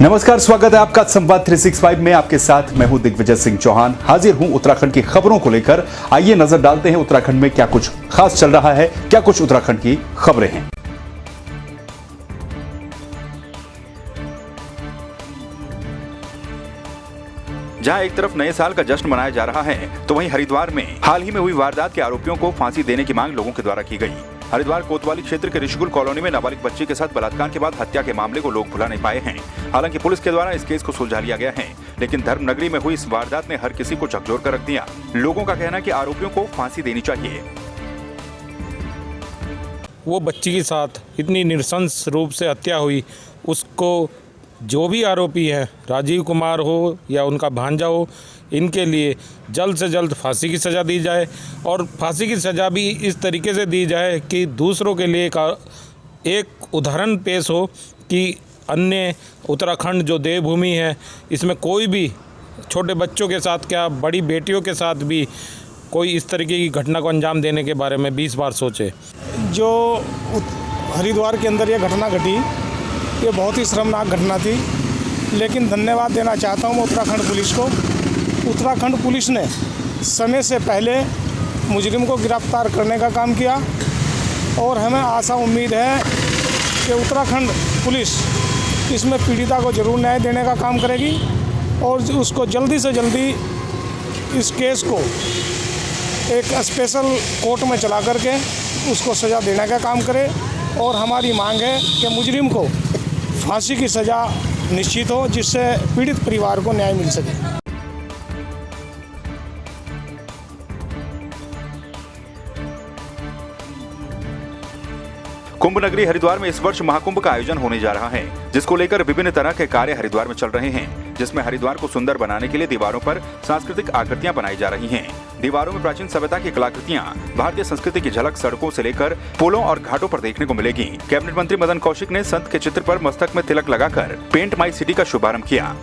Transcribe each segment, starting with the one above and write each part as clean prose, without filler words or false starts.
नमस्कार, स्वागत है आपका संवाद 365 में। आपके साथ मैं हूं दिग्विजय सिंह चौहान। हाजिर हूं उत्तराखंड की खबरों को लेकर। आइए नजर डालते हैं उत्तराखंड में क्या कुछ खास चल रहा है, क्या कुछ उत्तराखंड की खबरें हैं। जहां एक तरफ नए साल का जश्न मनाया जा रहा है, तो वहीं हरिद्वार में हाल ही में हुई वारदात के आरोपियों को फांसी देने की मांग लोगों के द्वारा की गई। हरिद्वार कोतवाली क्षेत्र के ऋषिकुल कॉलोनी में नाबालिग बच्ची के साथ बलात्कार के बाद हत्या के मामले को लोग भुला नहीं पाए हैं। हालांकि पुलिस के द्वारा इस केस को सुलझा लिया गया है, लेकिन धर्मनगरी में हुई इस वारदात ने हर किसी को झकझोर कर रख दिया। लोगों का कहना है कि आरोपियों को फांसी देनी चाहिए। वो बच्ची के साथ इतनी नृशंस रूप से हत्या हुई, उसको जो भी आरोपी है, राजीव कुमार हो या उनका भांजा हो, इनके लिए जल्द से जल्द फांसी की सज़ा दी जाए। और फांसी की सज़ा भी इस तरीके से दी जाए कि दूसरों के लिए एक उदाहरण पेश हो कि अन्य उत्तराखंड जो देवभूमि है, इसमें कोई भी छोटे बच्चों के साथ क्या बड़ी बेटियों के साथ भी कोई इस तरीके की घटना को अंजाम देने के बारे में 20 बार सोचे। जो हरिद्वार के अंदर ये घटना घटी, ये बहुत ही शर्मनाक घटना थी। लेकिन धन्यवाद देना चाहता हूँ मैं उत्तराखंड पुलिस को। उत्तराखंड पुलिस ने समय से पहले मुजरिम को गिरफ्तार करने का काम किया और हमें आशा उम्मीद है कि उत्तराखंड पुलिस इसमें पीड़िता को ज़रूर न्याय देने का काम करेगी और उसको जल्दी से जल्दी इस केस को एक स्पेशल कोर्ट में चला करके उसको सज़ा देने का काम करे। और हमारी मांग है कि मुजरिम को फांसी की सज़ा निश्चित हो, जिससे पीड़ित परिवार को न्याय मिल सके। कुंभ नगरी हरिद्वार में इस वर्ष महाकुंभ का आयोजन होने जा रहा है, जिसको लेकर विभिन्न तरह के कार्य हरिद्वार में चल रहे हैं, जिसमें हरिद्वार को सुंदर बनाने के लिए दीवारों पर सांस्कृतिक आकृतियां बनाई जा रही हैं। दीवारों में प्राचीन सभ्यता की कलाकृतियां, भारतीय संस्कृति की झलक सड़कों से लेकर पुलों और घाटों पर देखने को मिलेगी। कैबिनेट मंत्री मदन कौशिक ने संत के चित्र पर मस्तक में तिलक लगाकर पेंट माई सिटी का शुभारंभ किया।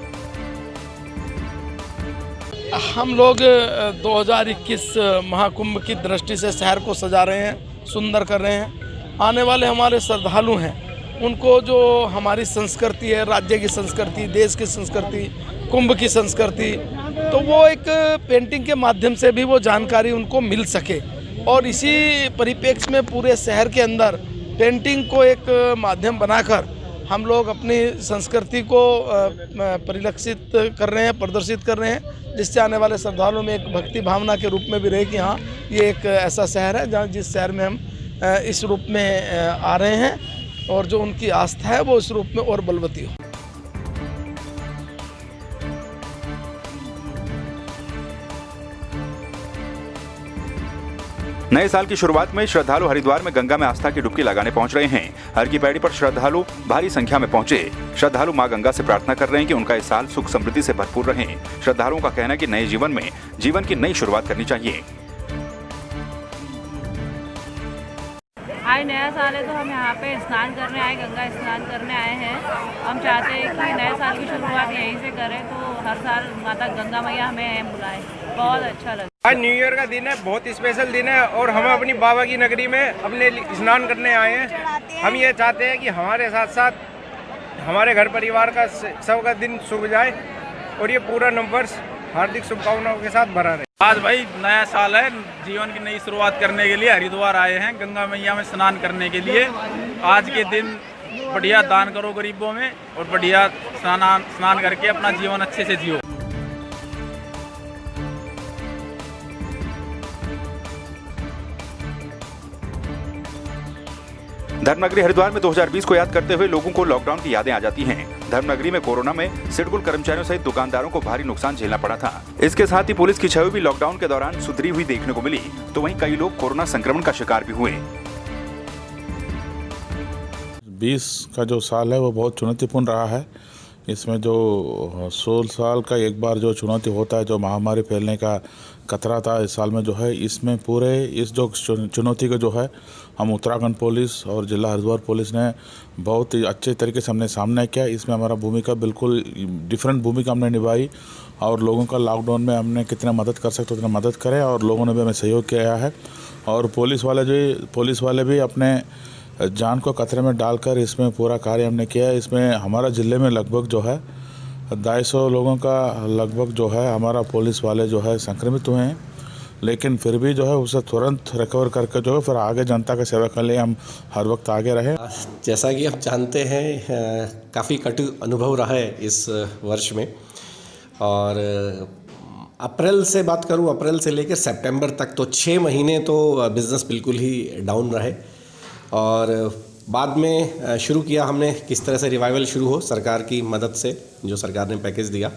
हम लोग 2021 महाकुंभ की दृष्टि से शहर को सजा रहे हैं, सुंदर कर रहे हैं। आने वाले हमारे श्रद्धालु हैं, उनको जो हमारी संस्कृति है, राज्य की संस्कृति, देश की संस्कृति, कुंभ की संस्कृति, तो वो एक पेंटिंग के माध्यम से भी वो जानकारी उनको मिल सके। और इसी परिप्रेक्ष्य में पूरे शहर के अंदर पेंटिंग को एक माध्यम बनाकर हम लोग अपनी संस्कृति को परिलक्षित कर रहे हैं, प्रदर्शित कर रहे हैं, जिससे आने वाले श्रद्धालुओं में एक भक्ति भावना के रूप में भी रहे कि हाँ, ये एक ऐसा शहर है जहाँ जिस शहर में हम इस रूप में आ रहे हैं और जो उनकी आस्था है वो इस रूप में और बलवती हो। नए साल की शुरुआत में श्रद्धालु हरिद्वार में गंगा में आस्था की डुबकी लगाने पहुंच रहे हैं। हर की पैड़ी पर श्रद्धालु भारी संख्या में पहुंचे। श्रद्धालु मां गंगा से प्रार्थना कर रहे हैं कि उनका इस साल सुख समृद्धि से भरपूर रहे। श्रद्धालुओं का कहना है कि नए जीवन में जीवन की नई शुरुआत करनी चाहिए। आज नया साल है तो हम यहाँ पे स्नान करने आए, गंगा स्नान करने आए हैं। हम चाहते हैं कि नए साल की शुरुआत यहीं से करें, तो हर साल माता गंगा मैया हमें बुलाए। बहुत अच्छा लगा। आज न्यू ईयर का दिन है, बहुत स्पेशल दिन है और हम अपनी बाबा की नगरी में अपने स्नान करने आए हैं। हम ये चाहते हैं कि हमारे साथ साथ हमारे घर परिवार का सबका दिन शुभ जाए और ये पूरा नववर्ष हार्दिक शुभकामनाओं के साथ भरा रहे। आज भाई नया साल है, जीवन की नई शुरुआत करने के लिए हरिद्वार आए हैं गंगा मैया में स्नान करने के लिए। आज के दिन बढ़िया दान करो गरीबों में और बढ़िया स्नान करके अपना जीवन अच्छे से जियो। धर्मनगरी हरिद्वार में 2020 को याद करते हुए लोगों को लॉकडाउन की यादें आ जाती हैं। धर्मनगरी में कोरोना में सिडकुल कर्मचारियों सहित दुकानदारों को भारी नुकसान झेलना पड़ा था। इसके साथ ही पुलिस की छवि भी लॉकडाउन के दौरान सुधरी हुई देखने को मिली, तो वहीं कई लोग कोरोना संक्रमण का शिकार भी हुए। 20 का जो साल है वो बहुत चुनौतीपूर्ण रहा है। इसमें जो 16 साल का एक बार जो चुनौती होता है, जो महामारी फैलने का खतरा था इस साल में जो है, इसमें पूरे इस जो चुनौती का जो है हम उत्तराखंड पुलिस और जिला हरिद्वार पुलिस ने बहुत ही अच्छे तरीके से हमने सामना किया। इसमें हमारा भूमिका बिल्कुल डिफरेंट भूमिका हमने निभाई और लोगों का लॉकडाउन में हमने कितना मदद कर सकते उतना मदद करें और लोगों ने भी हमें सहयोग किया है। और पुलिस वाले भी अपने जान को खतरे में डालकर इसमें पूरा कार्य हमने किया है। इसमें हमारा ज़िले में लगभग जो है 250 लोगों का लगभग जो है हमारा पुलिस वाले जो है संक्रमित हुए हैं, लेकिन फिर भी जो है उसे तुरंत रिकवर करके जो है फिर आगे जनता का सेवा के लिए हम हर वक्त आगे रहे। जैसा कि आप जानते हैं काफ़ी कटु अनुभव रहा है इस वर्ष में, और अप्रैल से बात करूं, अप्रैल से लेकर सितंबर तक तो 6 महीने तो बिज़नेस बिल्कुल ही डाउन रहे, और बाद में शुरू किया हमने किस तरह से रिवाइवल शुरू हो सरकार की मदद से, जो सरकार ने पैकेज दिया।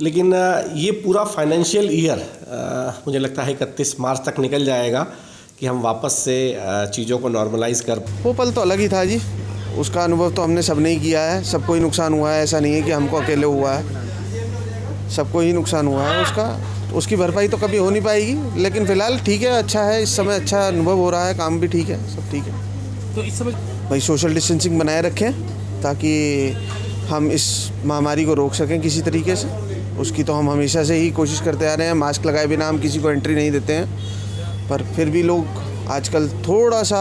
लेकिन ये पूरा फाइनेंशियल ईयर मुझे लगता है 31 मार्च तक निकल जाएगा कि हम वापस से चीज़ों को नॉर्मलाइज कर। वो पल तो अलग ही था जी, उसका अनुभव तो हमने सबने ही किया है, सबको ही नुकसान हुआ है, ऐसा नहीं है कि हमको अकेले हुआ है, सबको ही नुकसान हुआ है। उसकी भरपाई तो कभी हो नहीं पाएगी, लेकिन फ़िलहाल ठीक है, अच्छा है, इस समय अच्छा अनुभव हो रहा है, काम भी ठीक है, सब ठीक है। तो इस समय भाई सोशल डिस्टेंसिंग बनाए रखें ताकि हम इस महामारी को रोक सकें किसी तरीके से। उसकी तो हम हमेशा से ही कोशिश करते आ रहे हैं, मास्क लगाए बिना हम किसी को एंट्री नहीं देते हैं, पर फिर भी लोग आजकल थोड़ा सा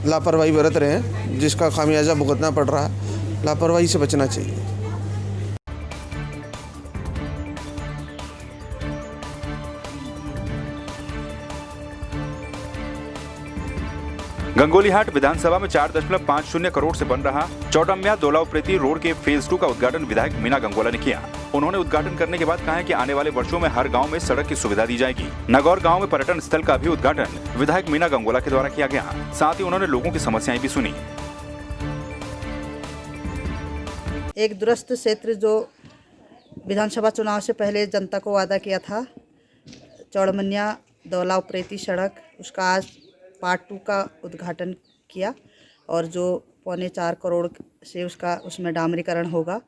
लापरवाही बरत रहे हैं, जिसका खामियाजा भुगतना पड़ रहा है। लापरवाही से बचना चाहिए। गंगोलीहाट विधानसभा में 4.50 करोड़ से बन रहा चौटम्या दोलावप्रेती रोड के फेज 2 का उद्घाटन विधायक मीना गंगोला ने किया। उन्होंने उद्घाटन करने के बाद कहा है कि आने वाले वर्षों में हर गांव में सड़क की सुविधा दी जाएगी। नगौर गांव में पर्यटन स्थल का भी उद्घाटन विधायक मीना गंगोला के द्वारा किया गया। साथ ही उन्होंने लोगों की समस्याएं भी सुनी। एक दुरुस्त क्षेत्र जो विधानसभा चुनाव से पहले जनता को वादा किया था, चौड़मनिया दोलावप्रेती सड़क, उसका आज पार्ट 2 का उद्घाटन किया, और जो 4.25 करोड़ से उसमें डामरीकरण होगा।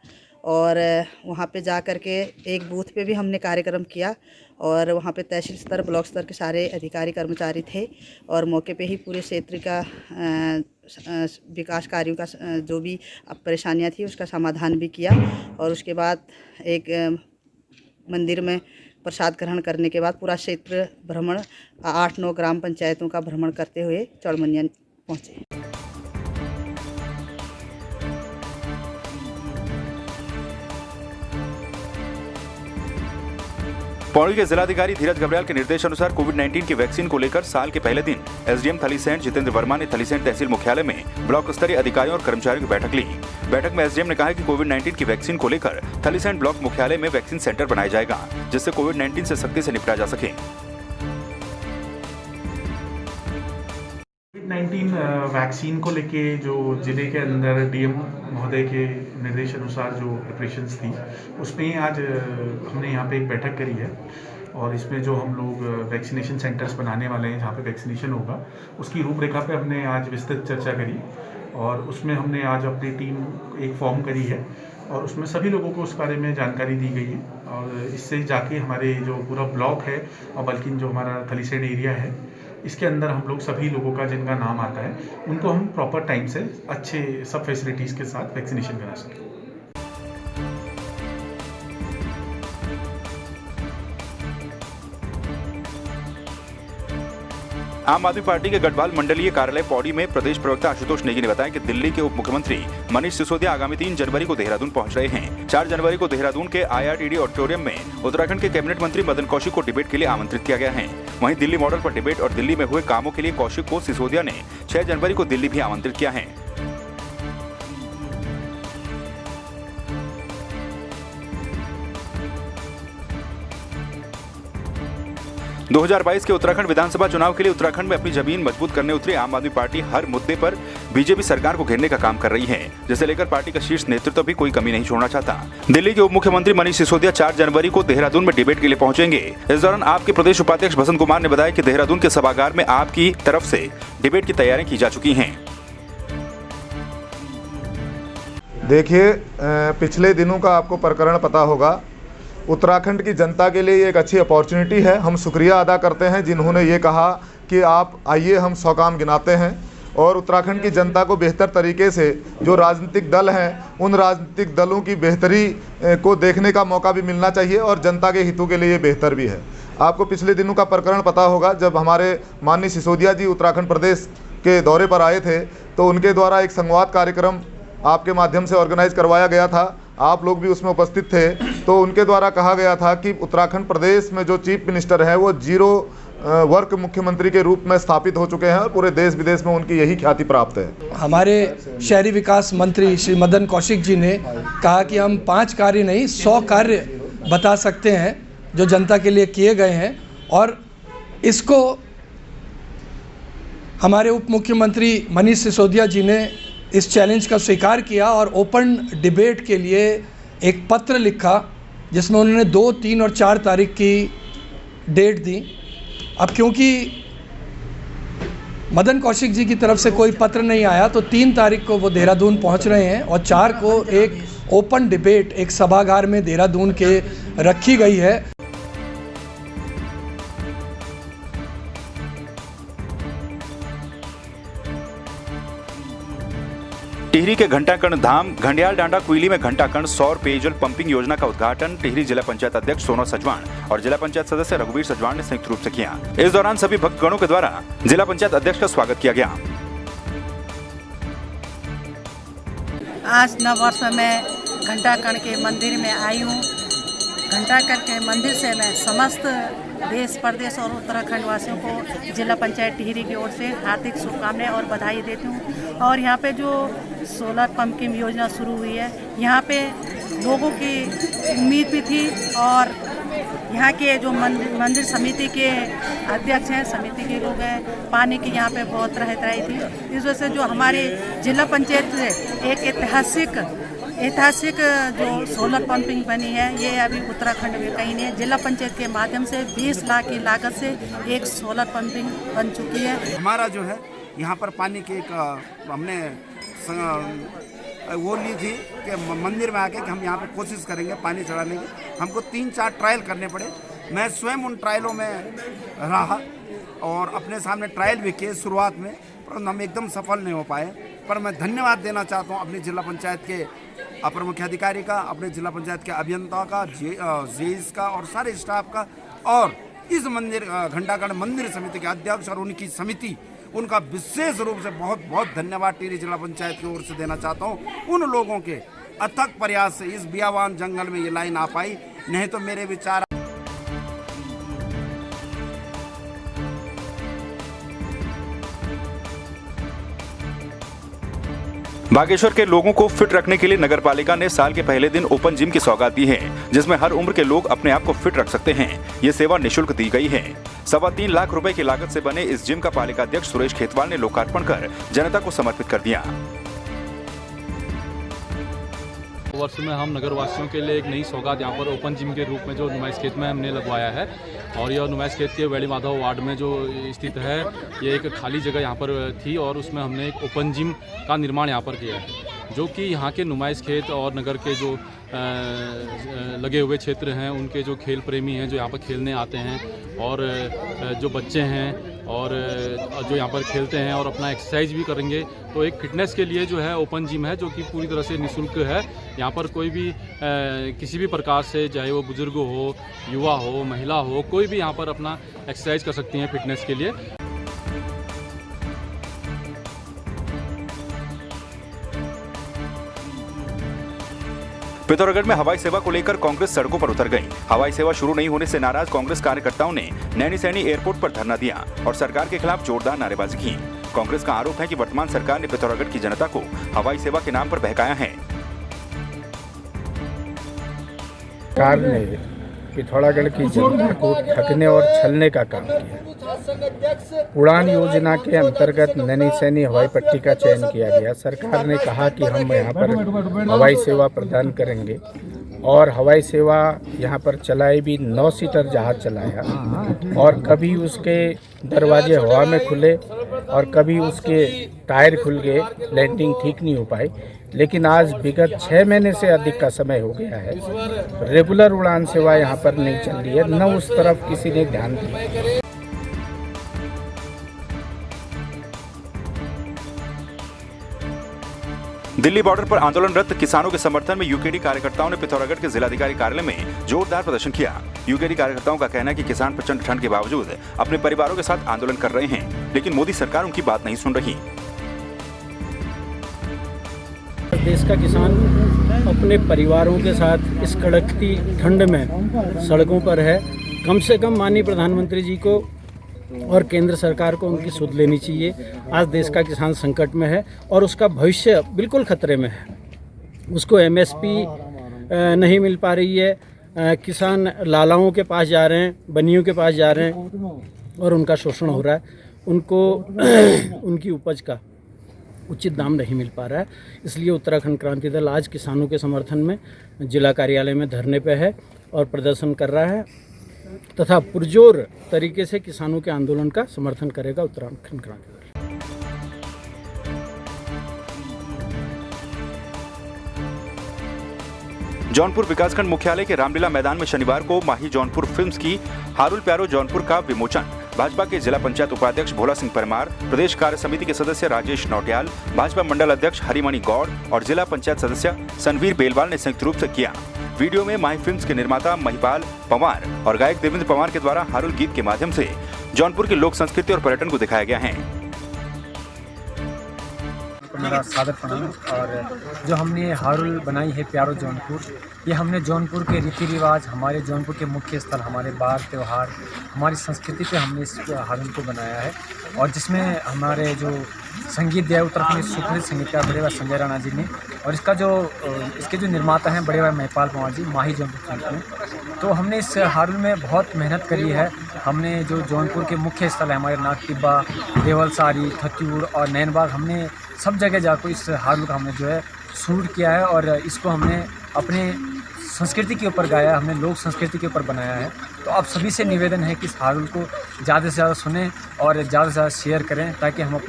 और वहाँ पे जा कर के एक बूथ पे भी हमने कार्यक्रम किया, और वहाँ पे तहसील स्तर, ब्लॉक स्तर के सारे अधिकारी कर्मचारी थे, और मौके पे ही पूरे क्षेत्र का विकास कार्यों का जो भी परेशानियाँ थी उसका समाधान भी किया। और उसके बाद एक मंदिर में प्रसाद ग्रहण करने के बाद पूरा क्षेत्र भ्रमण 8-9 ग्राम पंचायतों का भ्रमण करते हुए चौड़मनिया पहुँचे। पौड़ी के जिलाधिकारी धीरज घबरियाल के निर्देश अनुसार कोविड-19 की वैक्सीन को लेकर साल के पहले दिन एसडीएम थलीसैंण जितेंद्र वर्मा ने थलीसैंण तहसील मुख्यालय में ब्लॉक स्तरीय अधिकारियों और कर्मचारियों की बैठक ली। बैठक में एसडीएम ने कहा कि कोविड-19 की वैक्सीन को लेकर थलीसैंण ब्लॉक मुख्यालय में वैक्सीन सेंटर बनाया जाएगा, जिससे कोविड-19 से सख्ती से निपटा जा सके। कोविड-19 वैक्सीन को लेके जो जिले के अंदर डीएम महोदय के निर्देश अनुसार जो प्रिपरेशंस थी, उसमें आज हमने यहाँ पे एक बैठक करी है, और इसमें जो हम लोग वैक्सीनेशन सेंटर्स बनाने वाले हैं जहाँ पे वैक्सीनेशन होगा, उसकी रूपरेखा पे हमने आज विस्तृत चर्चा करी, और उसमें हमने आज अपनी टीम एक फॉर्म करी है, और उसमें सभी लोगों को उस बारे में जानकारी दी गई है। और इससे जाके हमारे जो पूरा ब्लॉक है, और बल्कि जो हमारा थलीसैंण एरिया है, इसके अंदर हम लोग सभी लोगों का जिनका नाम आता है, उनको हम प्रॉपर टाइम से अच्छे सब फैसिलिटीज़ के साथ वैक्सीनेशन करा सकें। आम आदमी पार्टी के गढ़वाल मंडलीय कार्यालय पौड़ी में प्रदेश प्रवक्ता आशुतोष नेगी ने बताया कि दिल्ली के उप मुख्यमंत्री मनीष सिसोदिया आगामी 3 जनवरी को देहरादून पहुंच रहे हैं। 4 जनवरी को देहरादून के IRTD ऑडिटोरियम में उत्तराखंड के कैबिनेट मंत्री मदन कौशिक को डिबेट के लिए आमंत्रित किया गया है। वहीं दिल्ली मॉडल पर डिबेट और दिल्ली में हुए कामों के लिए कौशिक को सिसोदिया ने 6 जनवरी को दिल्ली भी आमंत्रित किया है। – 2022 के उत्तराखंड विधानसभा चुनाव के लिए उत्तराखंड में अपनी जमीन मजबूत करने उतरी आम आदमी पार्टी हर मुद्दे पर बीजेपी सरकार को घेरने का काम कर रही है, जिसे लेकर पार्टी का शीर्ष नेतृत्व भी कोई कमी नहीं छोड़ना चाहता। दिल्ली के उप मुख्यमंत्री मनीष सिसोदिया 4 जनवरी को देहरादून में डिबेट के लिए पहुंचेंगे। इस दौरान आपके प्रदेश उपाध्यक्ष बसंत कुमार ने बताया कि देहरादून के सभागार में आपकी तरफ से डिबेट की तैयारियां की जा चुकी हैं। देखिए, पिछले दिनों का आपको प्रकरण पता होगा। उत्तराखंड की जनता के लिए एक अच्छी अपॉर्चुनिटी है। हम शुक्रिया अदा करते हैं जिन्होंने ये कहा कि आप आइए, हम 100 काम गिनाते हैं, और उत्तराखंड की जनता को बेहतर तरीके से जो राजनीतिक दल हैं, उन राजनीतिक दलों की बेहतरी को देखने का मौका भी मिलना चाहिए, और जनता के हितों के लिए ये बेहतर भी है। आपको पिछले दिनों का प्रकरण पता होगा, जब हमारे माननीय सिसोदिया जी उत्तराखंड प्रदेश के दौरे पर आए थे तो उनके द्वारा एक संवाद कार्यक्रम आपके माध्यम से ऑर्गेनाइज करवाया गया था। आप लोग भी उसमें उपस्थित थे। तो उनके द्वारा कहा गया था कि उत्तराखंड प्रदेश में जो चीफ मिनिस्टर है वो जीरो वर्क मुख्यमंत्री के रूप में स्थापित हो चुके हैं और पूरे देश विदेश में उनकी यही ख्याति प्राप्त है। हमारे शहरी विकास मंत्री श्री मदन कौशिक जी ने कहा कि हम 5 कार्य नहीं 100 कार्य बता सकते हैं जो जनता के लिए किए गए हैं, और इसको हमारे उप मुख्यमंत्री मनीष सिसोदिया जी ने इस चैलेंज का स्वीकार किया और ओपन डिबेट के लिए एक पत्र लिखा जिसमें उन्होंने 2, 3 और 4 तारीख की डेट दी। अब क्योंकि मदन कौशिक जी की तरफ से कोई पत्र नहीं आया तो 3 तारीख को वो देहरादून पहुंच रहे हैं और 4 को एक ओपन डिबेट एक सभागार में देहरादून के रखी गई है। टिहरी के घंटाकर्ण धाम घंडियाल डांडा कुइली में घंटाकर्ण सौर पेयजल पंपिंग योजना का उद्घाटन टिहरी जिला पंचायत अध्यक्ष सोना सजवाण और जिला पंचायत सदस्य रघुवीर सजवाण ने संयुक्त रूप से किया। इस दौरान सभी भक्तगणों के द्वारा जिला पंचायत अध्यक्ष का स्वागत किया गया। आज नव वर्ष में मैं घंटाकर्ण के मंदिर में आई हूँ। घंटाकर्ण के मंदिर से मैं समस्त देश प्रदेश और उत्तराखंड वासियों को जिला पंचायत टिहरी की ओर से हार्दिक शुभकामनाएं और बधाई देती हूँ। और यहाँ पे जो सोलर पंप की योजना शुरू हुई है, यहाँ पे लोगों की उम्मीद भी थी और यहाँ के जो मंदिर समिति के अध्यक्ष हैं, समिति के लोग हैं, पानी की यहाँ पे बहुत रही थी। इस वजह से जो हमारे जिला पंचायत से एक ऐतिहासिक जो सोलर पंपिंग बनी है, ये अभी उत्तराखंड में कहीं नहीं है। जिला पंचायत के माध्यम से 20 लाख की लागत से एक सोलर पंपिंग बन चुकी है। हमारा जो है यहाँ पर पानी के एक हमने वो ली थी कि मंदिर में आके कि हम यहाँ पे कोशिश करेंगे पानी चढ़ाने की। हमको 3-4 ट्रायल करने पड़े। मैं स्वयं उन ट्रायलों में रहा और अपने सामने ट्रायल भी किए शुरुआत में, परंतु हम एकदम सफल नहीं हो पाए। पर मैं धन्यवाद देना चाहता हूँ अपनी जिला पंचायत के अपर मुख्याधिकारी का, अपने जिला पंचायत के अभियंता का, जेईस का और सारे स्टाफ का, और इस मंदिर घंटाकर्ण मंदिर समिति के अध्यक्ष और उनकी समिति, उनका विशेष रूप से बहुत बहुत धन्यवाद टिहरी जिला पंचायत की ओर से देना चाहता हूँ। उन लोगों के अथक प्रयास से इस बियावान जंगल में ये लाइन आ पाई, नहीं तो मेरे विचार बागेश्वर के लोगों को फिट रखने के लिए नगर पालिका ने साल के पहले दिन ओपन जिम की सौगात दी है, जिसमें हर उम्र के लोग अपने आप को फिट रख सकते हैं। ये सेवा निःशुल्क दी गई है। 3.25 लाख रुपए की लागत से बने इस जिम का पालिका अध्यक्ष सुरेश खेतवाल ने लोकार्पण कर जनता को समर्पित कर दिया। वर्ष में हम नगरवासियों के लिए एक नई सौगात यहाँ पर ओपन जिम के रूप में जो नुमाइश खेत में हमने लगवाया है, और यह नुमाइश खेत के वेली माधव वार्ड में जो स्थित है, ये एक खाली जगह यहाँ पर थी और उसमें हमने एक ओपन जिम का निर्माण यहाँ पर किया है, जो कि यहाँ के नुमाइश खेत और नगर के जो लगे हुए क्षेत्र हैं उनके जो खेल प्रेमी हैं जो यहाँ पर खेलने आते हैं, और जो बच्चे हैं और जो यहाँ पर खेलते हैं और अपना एक्सरसाइज भी करेंगे, तो एक फिटनेस के लिए जो है ओपन जिम है, जो कि पूरी तरह से निःशुल्क है। यहाँ पर कोई भी किसी भी प्रकार से, चाहे वो बुजुर्ग हो, युवा हो, महिला हो, कोई भी यहाँ पर अपना एक्सरसाइज कर सकती हैं फिटनेस के लिए। पिथौरागढ़ में हवाई सेवा को लेकर कांग्रेस सड़कों पर उतर गई। हवाई सेवा शुरू नहीं होने से नाराज कांग्रेस कार्यकर्ताओं ने नैनीसैनी एयरपोर्ट पर धरना दिया और सरकार के खिलाफ जोरदार नारेबाजी की। कांग्रेस का आरोप है कि वर्तमान सरकार ने पिथौरागढ़ की जनता को हवाई सेवा के नाम पर बहकाया है। सरकार ने पिथौरागढ़ की जनता को ठगने और छलने का काम किया। उड़ान योजना के अंतर्गत नैनीसैनी हवाई पट्टी का चयन किया गया। सरकार ने कहा कि हम यहाँ पर हवाई सेवा प्रदान करेंगे और हवाई सेवा यहाँ पर चलाई भी। 9 सीटर जहाज चलाया और कभी उसके दरवाजे हवा में खुले और कभी उसके टायर खुल गए, लैंडिंग ठीक नहीं हो पाई। लेकिन आज विगत 6 महीने से अधिक का समय हो गया है, रेगुलर उड़ान सेवा यहाँ पर नहीं चल रही है, न उस तरफ किसी ने ध्यान दिया। दिल्ली बॉर्डर पर आंदोलनरत किसानों के समर्थन में यूकेडी कार्यकर्ताओं ने पिथौरागढ़ के जिलाधिकारी कार्यालय में जोरदार प्रदर्शन किया। यूकेडी कार्यकर्ताओं का कहना है कि किसान प्रचंड ठंड के बावजूद अपने परिवारों के साथ आंदोलन कर रहे हैं, लेकिन मोदी सरकार उनकी बात नहीं सुन रही। देश का किसान अपने परिवारों के साथ इस कड़कती ठंड में सड़कों पर है। कम से कम माननीय प्रधानमंत्री जी को और केंद्र सरकार को उनकी सुध लेनी चाहिए। आज देश का किसान संकट में है और उसका भविष्य बिल्कुल खतरे में है। उसको एमएसपी नहीं मिल पा रही है, किसान लालाओं के पास जा रहे हैं, बनियों के पास जा रहे हैं और उनका शोषण हो रहा है। उनको उनकी उपज का उचित दाम नहीं मिल पा रहा है। इसलिए उत्तराखंड क्रांति दल आज किसानों के समर्थन में जिला कार्यालय में धरने पे है और प्रदर्शन कर रहा है तथा पुरजोर तरीके से किसानों के आंदोलन का समर्थन करेगा उत्तराखंड क्रांति दल। जौनपुर विकासखंड मुख्यालय के रामलीला मैदान में शनिवार को माही जौनपुर फिल्म्स की हारुल प्यारो जौनपुर का विमोचन भाजपा के जिला पंचायत उपाध्यक्ष भोला सिंह परमार, प्रदेश कार्य समिति के सदस्य राजेश नौटियाल, भाजपा मंडल अध्यक्ष हरिमणि गौड़ और जिला पंचायत सदस्य सनवीर बेलवाल ने संयुक्त रूप से किया। वीडियो में माही फिल्म्स के निर्माता महिपाल पंवार और गायक देवेंद्र पंवार के द्वारा हारुल गीत के माध्यम से जौनपुर की लोक संस्कृति और पर्यटन को दिखाया गया है। मेरा सादर प्रणाम। और जो हमने हारुल बनाई है प्यारो जौनपुर, ये हमने जौनपुर के रीति रिवाज, हमारे जौनपुर के मुख्य स्थल, हमारे बार त्यौहार, हमारी संस्कृति पे हमने इस हारुल को बनाया है। और जिसमें हमारे जो संगीत दिया उत्तराखंड सुप्रसिद्ध संगीतकार बड़े भाई संजय राणा जी ने, और इसके जो निर्माता हैं बड़े भाई महिपाल पंवार जी माही जौनपुर में। तो हमने इस हारुल में बहुत मेहनत करी है। हमने जो जौनपुर के मुख्य स्थल है हमारे नागटिब्बा, देवलसारी, थत्यूर और नैनबाग, हमने सब जगह जाकर इस हारुल का हमने जो है शूट किया है और इसको हमने अपने संस्कृति के ऊपर गाया, हमने लोक संस्कृति के ऊपर बनाया है। तो आप सभी से निवेदन है कि इस हारुल को ज़्यादा से ज़्यादा सुनें और ज़्यादा से ज़्यादा शेयर करें ताकि हम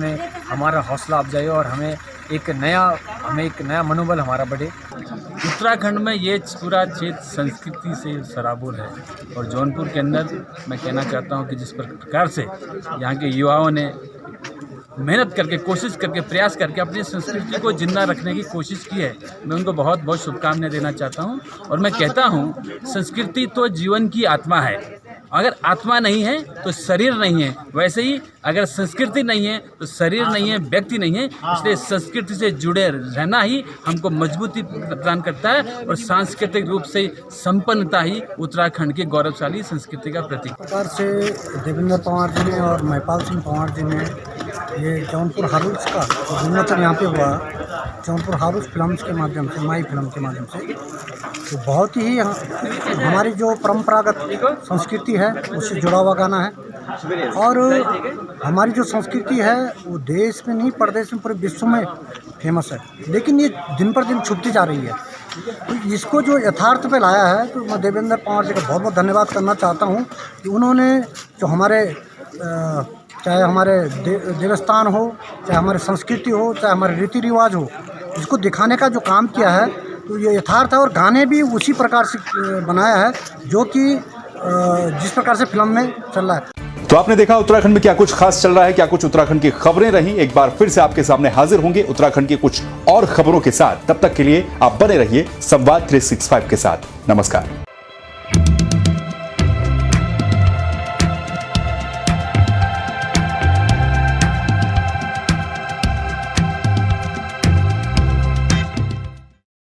हमारा हौसला अफजाई और हमें एक नया मनोबल हमारा बढ़े। उत्तराखंड में ये पूरा क्षेत्र संस्कृति से सराबोर है और जौनपुर के अंदर मैं कहना चाहता हूँ कि जिस प्रकार से यहाँ के युवाओं ने मेहनत करके, कोशिश करके, प्रयास करके अपनी संस्कृति को जिंदा रखने की कोशिश की है, मैं उनको बहुत बहुत शुभकामनाएं देना चाहता हूं। और मैं कहता हूं संस्कृति तो जीवन की आत्मा है। अगर आत्मा नहीं है तो शरीर नहीं है, वैसे ही अगर संस्कृति नहीं है तो शरीर नहीं है, व्यक्ति नहीं है। इसलिए संस्कृति से जुड़े रहना ही हमको मजबूती प्रदान करता है और सांस्कृतिक रूप से संपन्नता ही उत्तराखंड की गौरवशाली संस्कृति का प्रतीक। प्रकार से देवेंद्र पंवार जी ने और महिपाल सिंह पंवार जी ने ये जौनपुर हारुल्स का विमोचन यहाँ पे हुआ, जौनपुर हारुल्स फिल्म्स के माध्यम से, माई फिल्म के माध्यम से। तो बहुत ही हमारी जो परंपरागत संस्कृति है उससे जुड़ा हुआ गाना है और हमारी जो संस्कृति है वो देश में नहीं, प्रदेश में, पूरे विश्व में फेमस है। लेकिन ये दिन पर दिन छुपती जा रही है। तो इसको जो यथार्थ पे लाया है तो मैं देवेंद्र पंवार जी का बहुत बहुत धन्यवाद करना चाहता हूँ कि उन्होंने जो हमारे चाहे हमारे देवस्थान हो, चाहे हमारी संस्कृति हो, चाहे हमारे रीति रिवाज हो, इसको दिखाने का जो काम किया है तो ये यथार्थ है। और गाने भी उसी प्रकार से बनाया है जो कि जिस प्रकार से फिल्म में चल रहा है। तो आपने देखा उत्तराखंड में क्या कुछ खास चल रहा है, क्या कुछ उत्तराखंड की खबरें रही। एक बार फिर से आपके सामने हाजिर होंगे उत्तराखंड की कुछ और खबरों के साथ। तब तक के लिए आप बने रहिए संवाद 365 के साथ। नमस्कार।